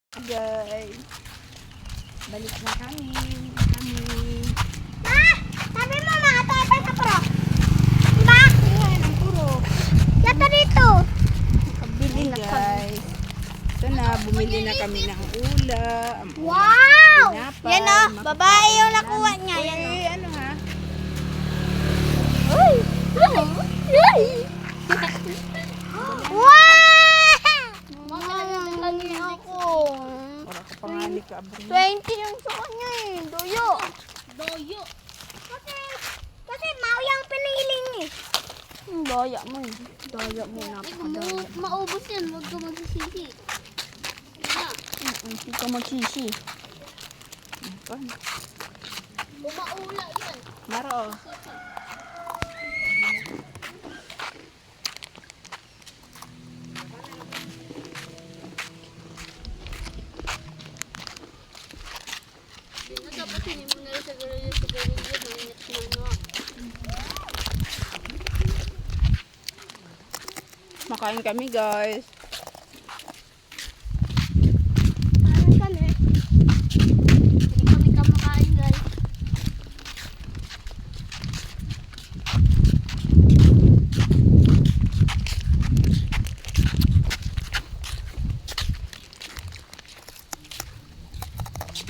Guys, balik na kami. Ma! Sabi mo mga tayo sa puro. Diba? Ayan, ang puro. Yato dito. Kabili na guys. Ito na, bumili na kami ng ulam. Wow! Tinapay, Yan o, babae yung nakuha niya. Uy, Yan o. ano ha? Uy! Uy! Wow! Mamamagani ako. Para ka pangali ka. 20 yung sa kanya eh. Doyo. Doyo. Kasi mau yung piniling eh. Daya mo eh. Daya mo, napakadaya. Maubos yan, huwag ka magsisisi. Hindi ka magsisi. Paano? Bumaula yan. Maro. Dapat hindi mo na rin sa garilyo sa garilyo. Mainit na ano. Makain kami guys. Parang kami. Hindi kami kamakain guys.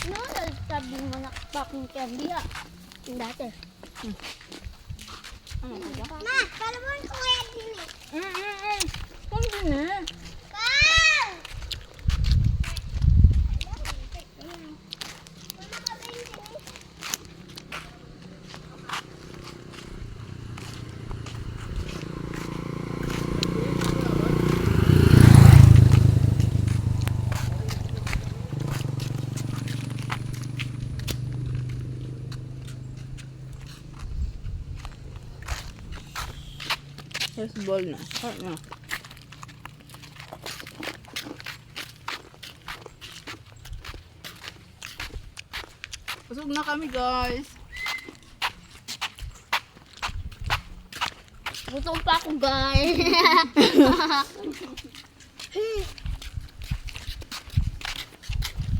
Ano sabi mo na paking candy ah? Yung dati. Ano ka ba? Ma, palabon ko kaya din eh. Kung din eh. Bang! Yes, ball na. Start na. Busog na kami guys. Gutom pa ako guys.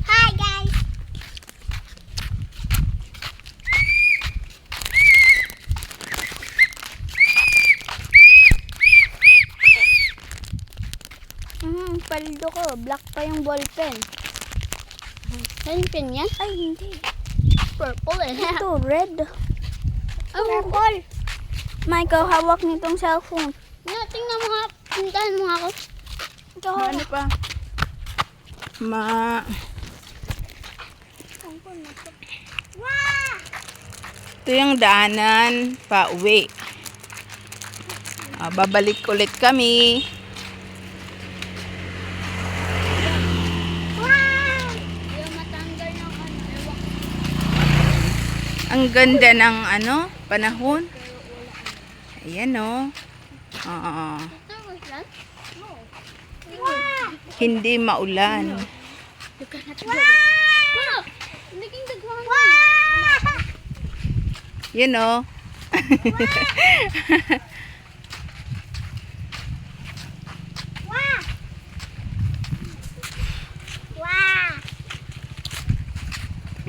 Hi guys. Paldo ko. Black pa yung ballpen. Pen pen yan? Ay, hindi. Purple eh. Ito, red. Oh, purple. Ma, ikaw hawak nitong cellphone. Na, tingnan mo nga. Pintahan mo nga ako. Ikaw hawak. Ano pa? Wow! Ito yung daanan pa uwi. Babalik ulit kami. Wow! Yung matanggal ng ano, ewan ko. Ang ganda ng ano, panahon. Ayan o. Oo. Ito, wait lang. No. Wow! Hindi maulan. Wow! Naging dagwan. Wow! Yun o. Wow! Wow!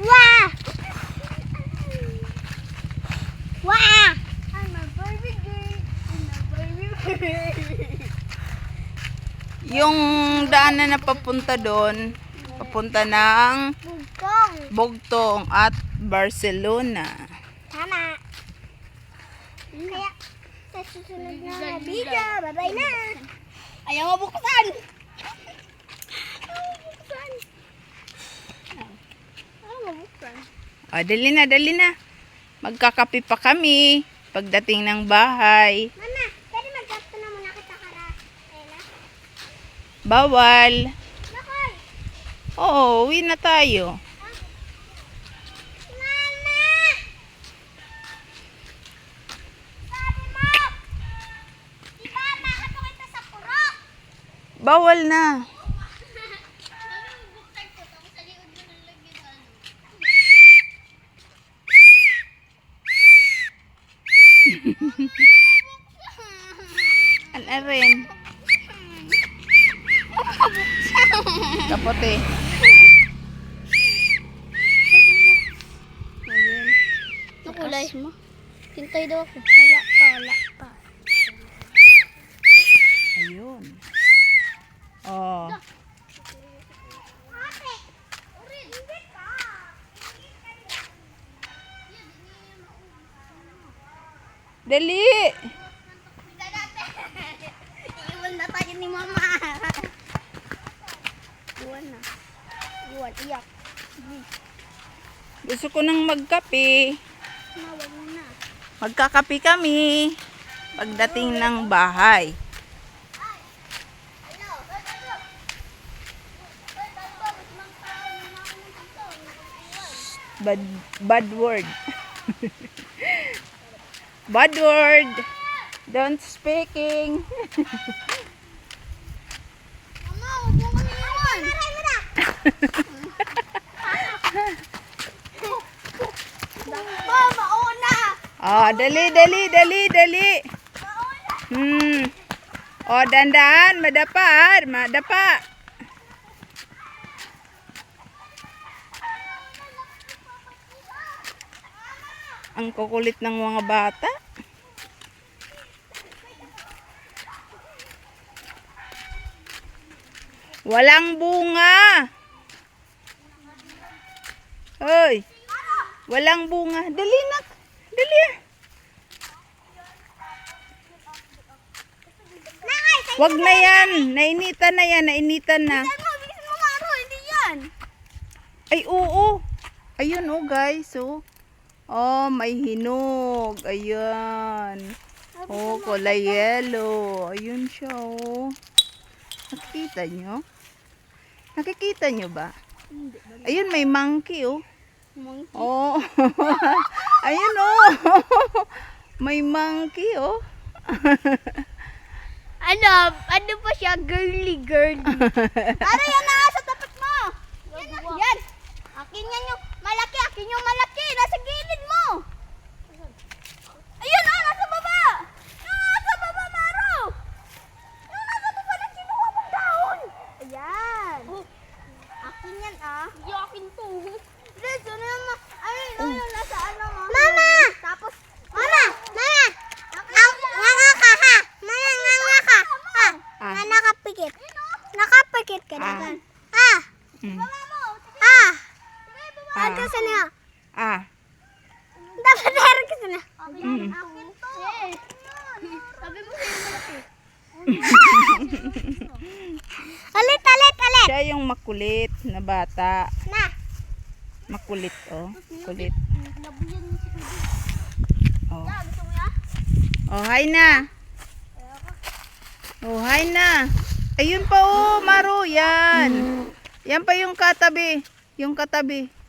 Wow! Wow! I'm a baby girl. I'm a baby girl. Yung daanan na papunta doon, papunta ng Bugtong. Bugtong at Barcelona. Tama. Kaya, sa susunod na video, bye-bye na. Ayaw mo buksan. Ayaw mo buksan. Ayaw mo buksan. Dali na. Magkakape pa kami pagdating ng bahay. Mama, pwede mag-gasto na muna kita kara. Ella? Bawal. Bakal. Oo, uwi na tayo. Mama! Sabi mo! Diba, bakit ako ito sa puro? Bawal na. Sabi mo, buksan ko. Tapos sa liod mo nalagyan ano. Ano rin? Kapote. Ayun. Ano kulay mo? Hintay daw ako. Wala pa. Ayun. Oh. Dali! Iwan na tayo ni Mama. Iwan na. Iyak. Gusto ko nang magkape. Mawag mo na. Magkakape kami. Pagdating ng bahay. Bad word. Bad word. Don't speaking. Mama, huwag mo kami iwan. Mauna! Ah, dali. Oh, dandan, madapa. Ang kukulit ng mga bata. Walang bunga. Hoy. Walang bunga. Dali nak. Dali. Wag na yan. Nainitan na yan. Nainitan na. Bilis mo, Maro. Hindi yan. Ay, oo. Ayun, oh, guys. Oh, oh may hinog. Ayan. Oh, kulay yellow. Ayun siya, oh. Nakikita nyo? Nakikita nyo ba? Ayun, may monkey, oh. Monkey. Oh. Ayun, oh. May monkey, oh. Ano pa siya? Girly. Ano yan na? Sa tapat mo. Yan. Akin yan yung malaki. Nasa gilid mo. Ayun oh, nasa baba. Nasa baba, Maro. Nasa baba na kinuha mong dahon. Ayan. Akin yan Hindi akin to. Liz, ano naman? Nasa ano mo? Mama! Tapos, Mama! Nganga ka ha! Nganga ka! Ha! Ah. Nakapikit ka na. Mm. Ano sa niya? Ah. Dapat meron ka na. Mm. Akin to. Sabi mo sa'yo malaki. Alit. Siya yung makulit na bata. Na. Makulit, oh. Kulit. Nabuyan mo si Kuya. Oh. Gusto mo yan? Oh, hi na. Oh, hi na. Ayun pa, oh, Maro. Yan. Yan pa yung katabi. Yung katabi.